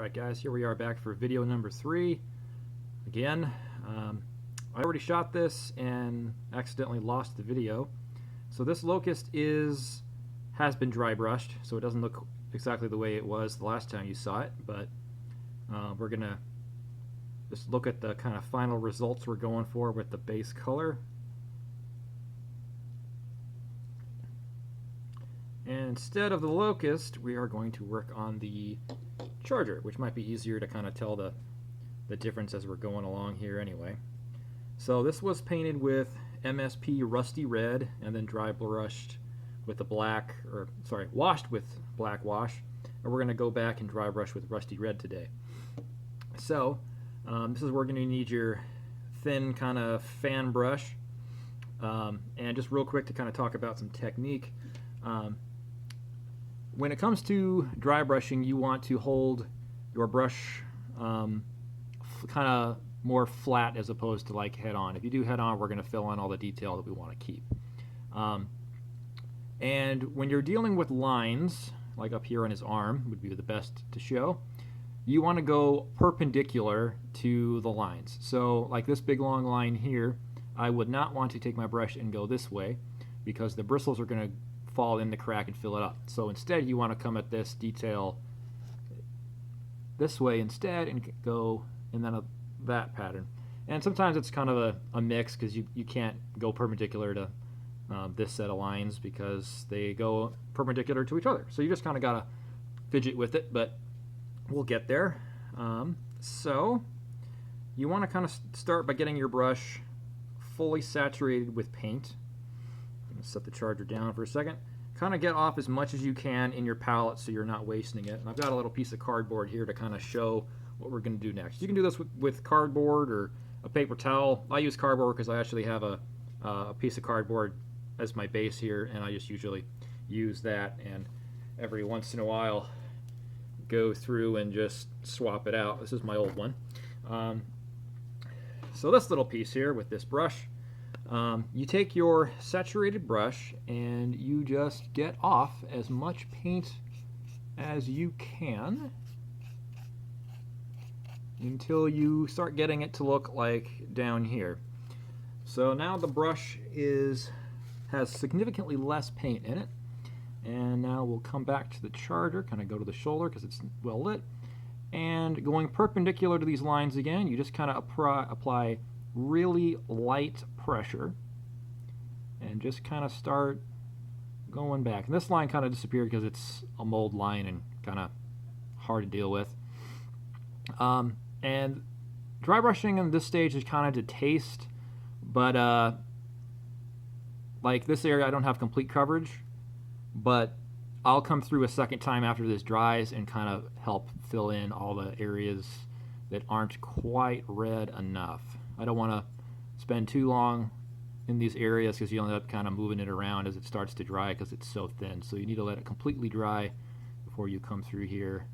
Alright guys, here we are back for video number 3. Again, I already shot this and accidentally lost the video. So this locust has been dry brushed, so it doesn't look exactly the way it was the last time you saw it, but we're going to just look at the kind of final results we're going for with the base color. And instead of the locust, we are going to work on the Charger, which might be easier to kind of tell the difference as we're going along here anyway. So this was painted with MSP Rusty Red and then dry brushed with the washed with black wash. And we're going to go back and dry brush with Rusty Red today. So this is where we're going to need your thin kind of fan brush. And just real quick to kind of talk about some technique. When it comes to dry brushing, you want to hold your brush kind of more flat as opposed to like head on. If you do head on, we're going to fill in all the detail that we want to keep. And when you're dealing with lines, like up here on his arm would be the best to show, you want to go perpendicular to the lines. So like this big long line here, I would not want to take my brush and go this way because the bristles are going to fall in the crack and fill it up. So instead you want to come at this detail this way instead and go in that pattern. And sometimes it's kind of a mix because you can't go perpendicular to this set of lines because they go perpendicular to each other. So you just kind of gotta fidget with it, but we'll get there. So you want to kind of start by getting your brush fully saturated with paint. Set the Charger down for a second. Kind of get off as much as you can in your palette so you're not wasting it. And I've got a little piece of cardboard here to kind of show what we're going to do next. You can do this with cardboard or a paper towel. I use cardboard because I actually have a piece of cardboard as my base here, and I just usually use that and every once in a while go through and just swap it out. This is my old one. So this little piece here with this brush, you take your saturated brush and you just get off as much paint as you can until you start getting it to look like down here. So now the brush has significantly less paint in it, and now we'll come back to the Charger, kind of go to the shoulder because it's well lit, and going perpendicular to these lines again, you just kind of apply really light pressure and just kind of start going back. And this line kind of disappeared because it's a mold line and kind of hard to deal with. And dry brushing in this stage is kind of to taste, but like this area I don't have complete coverage, but I'll come through a second time after this dries and kind of help fill in all the areas that aren't quite red enough. I don't want to spend too long in these areas because you end up kind of moving it around as it starts to dry because it's so thin. So you need to let it completely dry before you come through here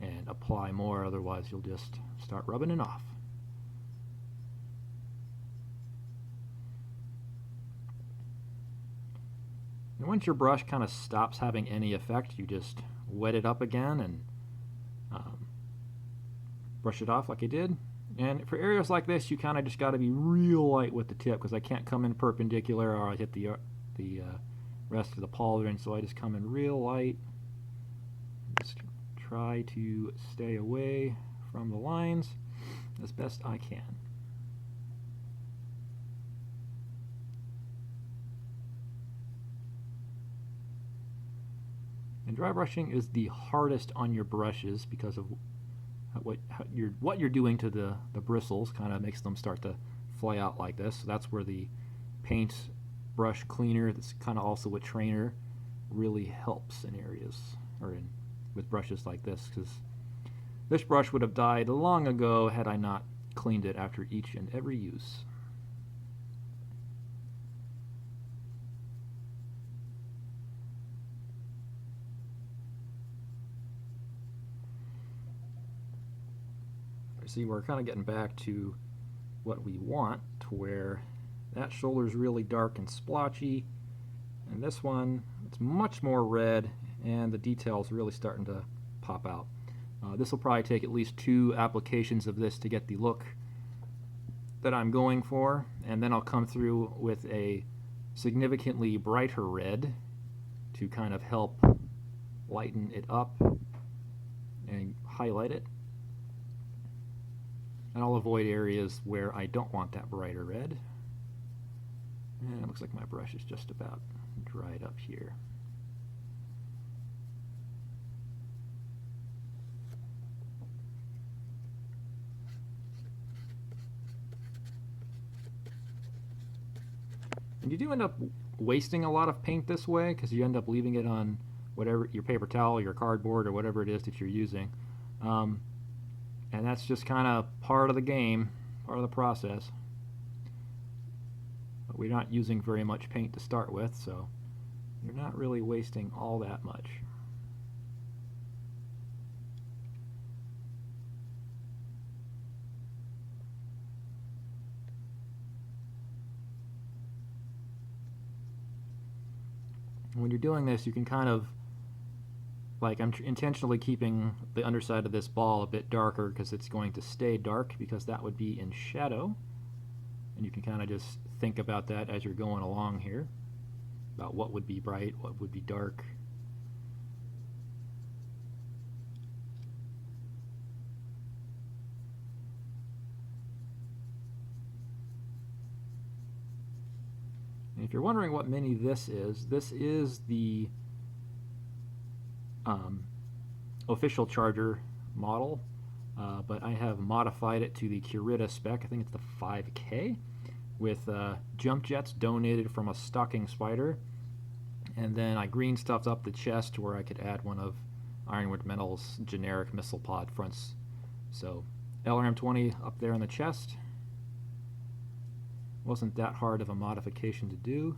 and apply more, otherwise you'll just start rubbing it off. And once your brush kind of stops having any effect, you just wet it up again and brush it off like I did. And for areas like this, you kind of just got to be real light with the tip because I can't come in perpendicular or I hit the rest of the pauldron, so I just come in real light. Just try to stay away from the lines as best I can. And dry brushing is the hardest on your brushes because of what you're doing to the bristles kind of makes them start to fly out like this. So that's where the paint brush cleaner, that's kind of also a trainer, really helps in areas or with brushes like this, because this brush would have died long ago had I not cleaned it after each and every use. See, we're kind of getting back to what we want, to where that shoulder is really dark and splotchy, and this one, it's much more red, and the details really starting to pop out. This will probably take at least 2 applications of this to get the look that I'm going for, and then I'll come through with a significantly brighter red to kind of help lighten it up and highlight it. And I'll avoid areas where I don't want that brighter red. And it looks like my brush is just about dried up here. And you do end up wasting a lot of paint this way because you end up leaving it on whatever your paper towel, your cardboard, or whatever it is that you're using. And that's just kind of part of the game, part of the process. But we're not using very much paint to start with, so you're not really wasting all that much. When you're doing this, you can kind of, like, I'm intentionally keeping the underside of this ball a bit darker because it's going to stay dark, because that would be in shadow. And you can kind of just think about that as you're going along here, about what would be bright, what would be dark. And if you're wondering what mini this is the official Charger model, but I have modified it to the Curita spec. I think it's the 5K, with jump jets donated from a stocking spider, and then I green stuffed up the chest where I could add one of Ironwood Metal's generic missile pod fronts. So LRM-20 up there on the chest. Wasn't that hard of a modification to do,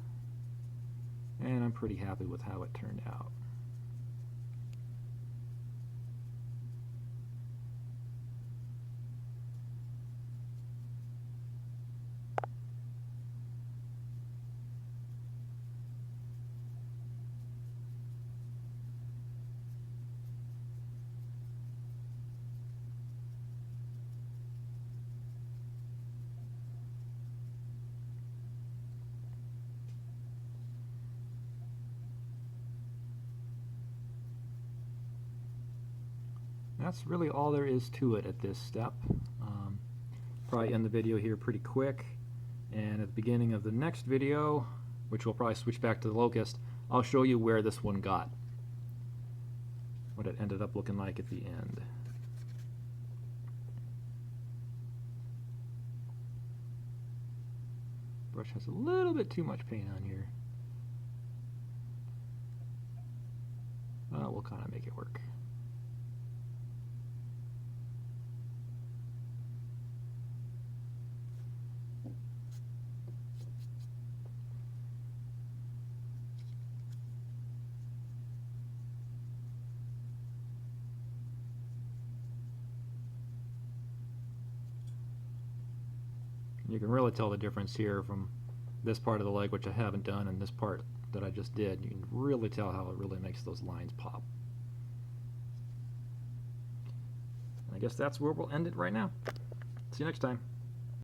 and I'm pretty happy with how it turned out. That's really all there is to it at this step. Probably end the video here pretty quick, and at the beginning of the next video, which we'll probably switch back to the Locust, I'll show you where this one got, what it ended up looking like at the end. Brush has a little bit too much paint on here. We'll kind of make it work. You can really tell the difference here from this part of the leg, which I haven't done, and this part that I just did. You can really tell how it really makes those lines pop. And I guess that's where we'll end it right now. See you next time.